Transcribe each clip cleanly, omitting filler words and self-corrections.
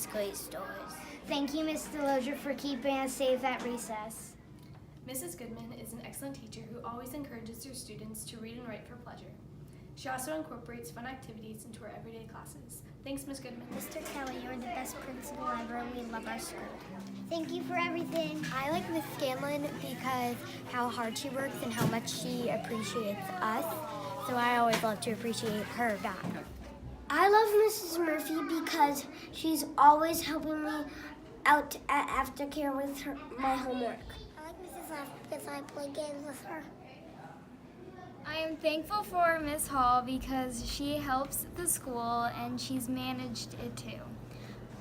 us great stories. Thank you, Ms. Delozer, for keeping us safe at recess. Mrs. Goodman is an excellent teacher who always encourages her students to read and write for pleasure. She also incorporates fun activities into her everyday classes. Thanks, Ms. Goodman. Mr. Kelly, you're the best principal ever, and we love our school. Thank you for everything. I like Miss Scanlon because how hard she works and how much she appreciates us. So I always love to appreciate her back. I love Mrs. Murphy because she's always helping me out at aftercare with my homework. I like Mrs. Love because I play games with her. I am thankful for Miss Hall because she helps the school and she's managed it too.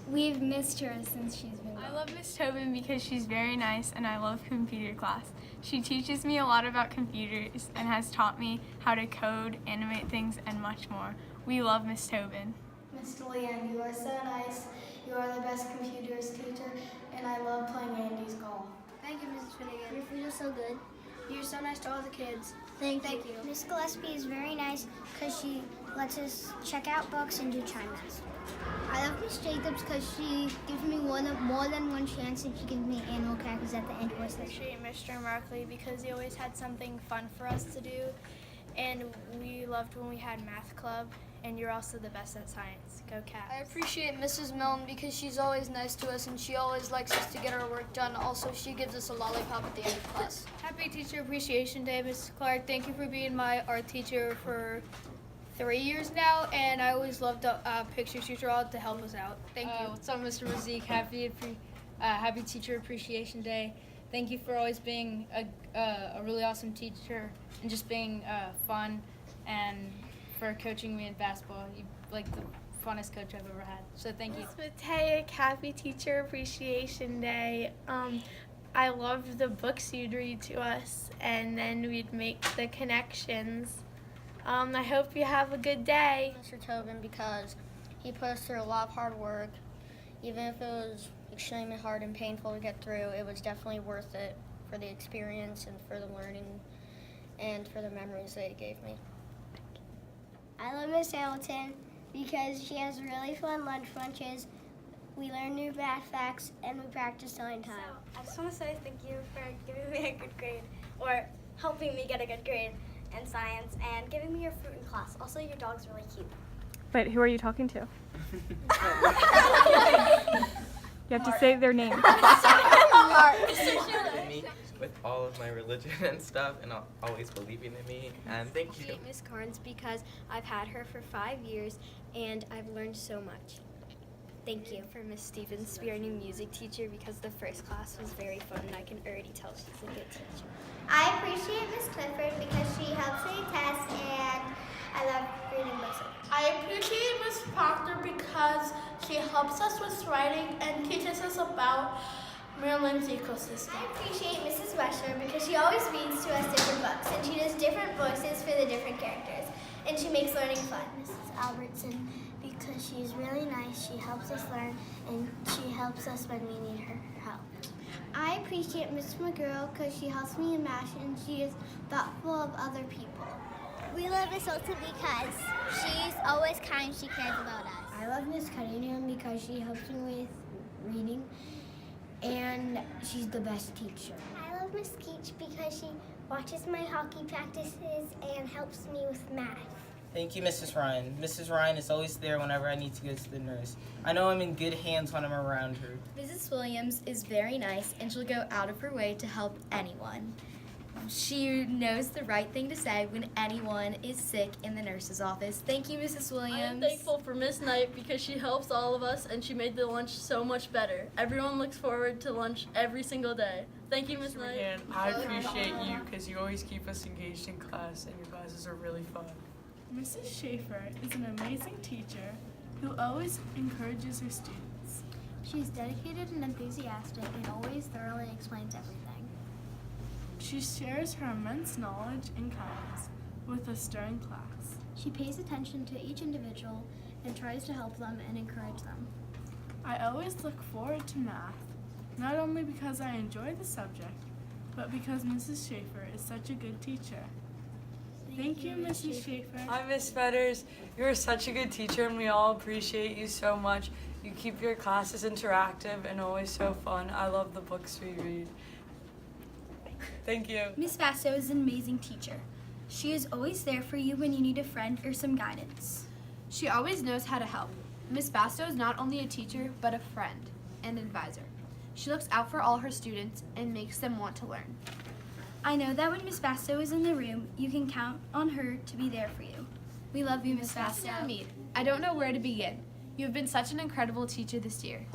We've missed her since she's been gone. I love Miss Tobin because she's very nice and I love computer class. She teaches me a lot about computers and has taught me how to code, animate things, and much more. We love Miss Tobin. Ms. Leanne, you are so nice. You are the best computers teacher, and I love playing Andy's golf. Thank you, Mrs. Finnegan. Your food is so good. You're so nice to all the kids. Thank you. Miss Gillespie is very nice because she lets us check out books and do Chinese. I love Miss Jacobs because she gives me more than one chance, and she gives me annual crackers at the end of the session. I appreciate Mr. Markley because he always had something fun for us to do, and we loved when we had math club, and you're also the best at science. Go Cats. I appreciate Mrs. Milne because she's always nice to us and she always likes us to get our work done. Also, she gives us a lollipop at the end of class. Happy Teacher Appreciation Day, Mrs. Clark. Thank you for being my art teacher for 3 years now, and I always loved the pictures you draw to help us out. Thank you. What's up, Mr. Mazik? Happy Teacher Appreciation Day. Thank you for always being a really awesome teacher and just being fun, and for coaching me in basketball. You're like the funnest coach I've ever had. So thank you. Ms. Mateic, happy Teacher Appreciation Day. I loved the books you'd read to us, and then we'd make the connections. I hope you have a good day. Mr. Tobin because he put us through a lot of hard work. Even if it was extremely hard and painful to get through, it was definitely worth it for the experience and for the learning and for the memories that it gave me. I love Miss Hamilton because she has really fun lunches. We learn new math facts and we practice telling time. So, I just want to say thank you for giving me a good grade, or helping me get a good grade in science, and giving me your fruit in class. Also, your dog's really cute. But who are you talking to? You have to say their name. Me with all of my religion and stuff, and always believing in me. And thank you. Miss Carnes because I've had her for 5 years and I've learned so much. Thank you for Miss Stevens, our new music teacher, because the first class was very fun and I can already tell she's a good teacher. I appreciate Miss Clifford because she helps me test, and I love reading books. I appreciate Miss Proctor because she helps us with writing and teaches us about Maryland's ecosystem. I appreciate Mrs. Wesher because she always reads to us different books, and she does different voices for the different characters, and she makes learning fun. Mrs. Albertson because she's really nice, she helps us learn, and she helps us when we need her help. I appreciate Miss McGurl because she helps me in math, and she is thoughtful of other people. We love Miss Olson because she's always kind, she cares about us. I love Miss Cunningham because she helps me with reading, and she's the best teacher. I love Miss Keach because she watches my hockey practices and helps me with math. Thank you, Mrs. Ryan. Mrs. Ryan is always there whenever I need to go to the nurse. I know I'm in good hands when I'm around her. Mrs. Williams is very nice, and she'll go out of her way to help anyone. She knows the right thing to say when anyone is sick in the nurse's office. Thank you, Mrs. Williams. I am thankful for Miss Knight because she helps all of us and she made the lunch so much better. Everyone looks forward to lunch every single day. Thank you, Miss Knight. And I appreciate you because you always keep us engaged in class and your classes are really fun. Mrs. Schaefer is an amazing teacher who always encourages her students. She's dedicated and enthusiastic and always thoroughly explains everything. She shares her immense knowledge and kindness with us during class. She pays attention to each individual and tries to help them and encourage them. I always look forward to math, not only because I enjoy the subject, but because Mrs. Schaefer is such a good teacher. Thank you, Mrs. Schaefer. Hi, Miss Fetters. You're such a good teacher, and we all appreciate you so much. You keep your classes interactive and always so fun. I love the books we read. Thank you. Miss Basso is an amazing teacher. She is always there for you when you need a friend or some guidance. She always knows how to help. Miss Basto is not only a teacher, but a friend and advisor. She looks out for all her students and makes them want to learn. I know that when Miss Basso is in the room, you can count on her to be there for you. We love you, Miss Basso. I don't know where to begin. You have been such an incredible teacher this year.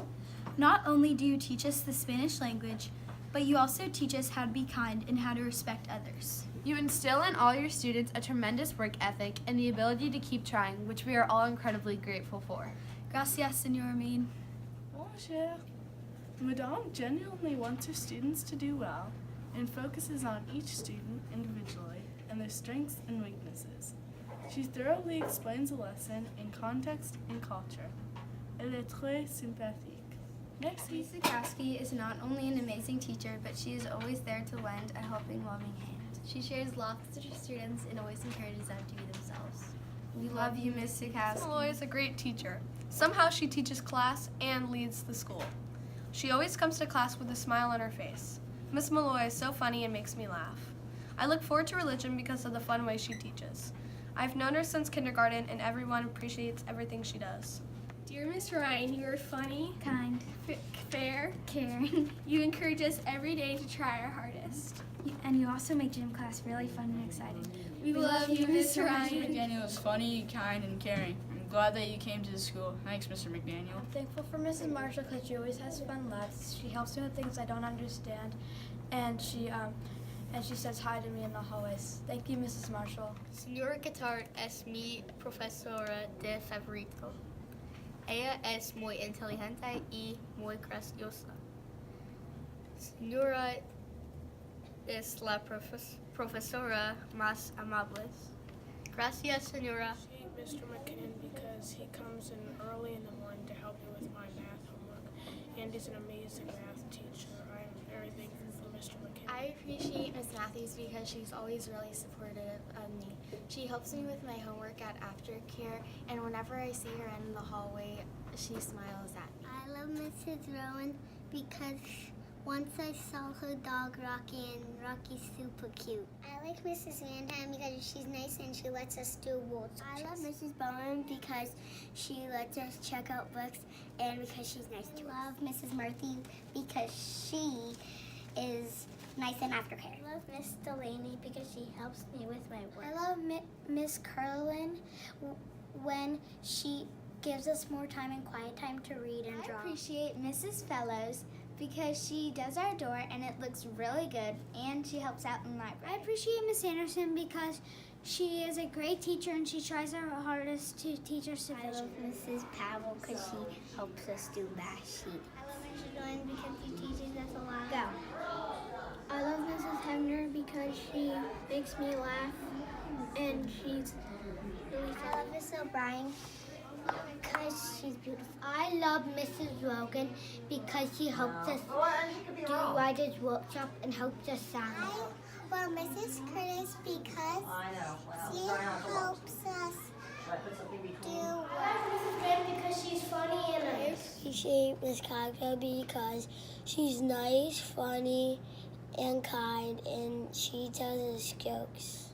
Not only do you teach us the Spanish language, but you also teach us how to be kind and how to respect others. You instill in all your students a tremendous work ethic and the ability to keep trying, which we are all incredibly grateful for. Gracias, Senora Mean. Bonjour. Madame genuinely wants her students to do well and focuses on each student individually and their strengths and weaknesses. She thoroughly explains a lesson in context and culture. Elle est très sympathique. Merci. Miss Zakowski is not only an amazing teacher, but she is always there to lend a helping, loving hand. She shares lots with her students and always encourages them to be themselves. We love you, Miss Zakowski. Miss Malloy is a great teacher. Somehow she teaches class and leads the school. She always comes to class with a smile on her face. Miss Malloy is so funny and makes me laugh. I look forward to religion because of the fun way she teaches. I've known her since kindergarten and everyone appreciates everything she does. Dear Miss Ryan, you are funny, kind, fair, caring. You encourage us every day to try our hardest. And you also make gym class really fun and exciting. We love you, Miss Ryan. McDaniel is funny, kind, and caring. I'm glad that you came to the school. Thanks, Mr. McDaniel. I'm thankful for Mrs. Marshall because she always has fun laughs. She helps me with things I don't understand, and she says hi to me in the hallways. Thank you, Mrs. Marshall. Señora Guitar es mi profesora de favorito. Ella es muy inteligente y muy graciosa. Señora es la profesora más amable. Gracias, señora. Mr. McKinnon because he comes in early in the morning to help me with my math homework, and he's an amazing math teacher. I am very thankful for Mr. McKinnon. I appreciate Miss Matthews because she's always really supportive of me. She helps me with my homework at aftercare, and whenever I see her in the hallway, she smiles at me. I love Mrs. Rowan because once I saw her dog Rocky, and Rocky's super cute. I like Mrs. Van Damme because she's nice and she lets us do rules. I love Mrs. Bowen because she lets us check out books and because she's nice to us. I love Mrs. Murphy because she is nice in aftercare. I love Miss Delaney because she helps me with my work. I love Miss Curlin when she gives us more time and quiet time to read and draw. I appreciate Mrs. Fellows because she does our door and it looks really good and she helps out in the library. I appreciate Miss Anderson because she is a great teacher and she tries her hardest to teach us sufficient. I love Mrs. Powell because she helps us do math sheet. I love Mrs. Jones because she teaches us a lot. Go. I love Mrs. Hebner because she makes me laugh and she's really fun. I love Miss O'Brien because she's beautiful. I love Mrs. Rogan because she helps us do writer's workshop and helps us sound. Well, Mrs. Curtis because she helps us do Mrs. Graham because she's funny and I appreciate Miss Coghill because she's nice, funny, and kind, and she tells us jokes.